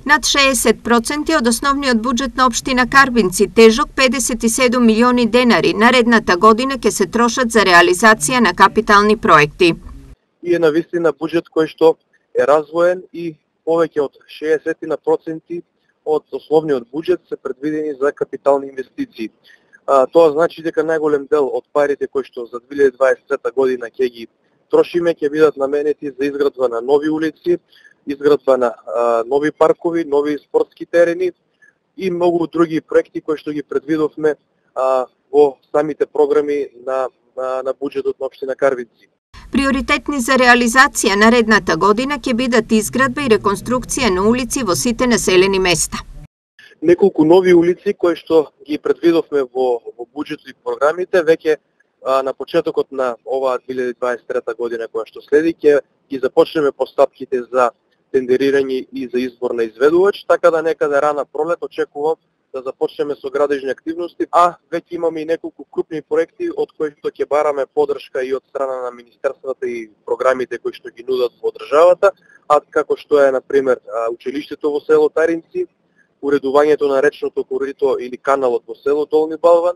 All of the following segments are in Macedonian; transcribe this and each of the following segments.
Над 60% од основниот буџет на општина Карбинци, тежок 57 милиони денари, наредната година ќе се трошат за реализација на капитални проекти. И е навистина буџет кој што е развоен и повеќе од 60% од основниот буџет се предвидени за капитални инвестиции. Тоа значи дека најголем дел од парите кои што за 2023 година ќе ги трошиме ќе бидат наменети за изградба на нови улици, изградба на нови паркови, нови спортски терени и многу други проекти кои што ги предвидовме во самите програми на буџетот на општина Карбинци. Приоритетни за реализација наредната година ќе бидат изградба и реконструкција на улици во сите населени места. Неколку нови улици кои што ги предвидовме во буџетот и програмите веќе на почетокот на оваа 2023 година која што следи ќе ги започнеме постапките за тендерирање и за избор на изведувач, така да некаде рана пролет очекувам да започнеме со градежни активности, а веќе имаме и неколку крупни проекти од кои што ќе бараме поддршка и од страна на министерствата и програмите кои што ги нудат во државата, а како што е на пример училиштето во село Таринци, уредувањето на речното корито или каналот во село Долни Балван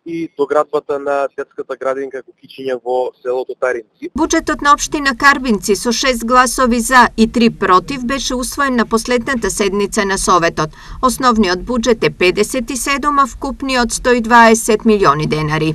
и доградбата на детската градинка Кукичиња во селото Таринци. Буџетот на општина Карбинци со 6 гласови за и 3 против беше усвоен на последната седница на Советот. Основниот буџет е 57, а вкупниот 120 милиони денари.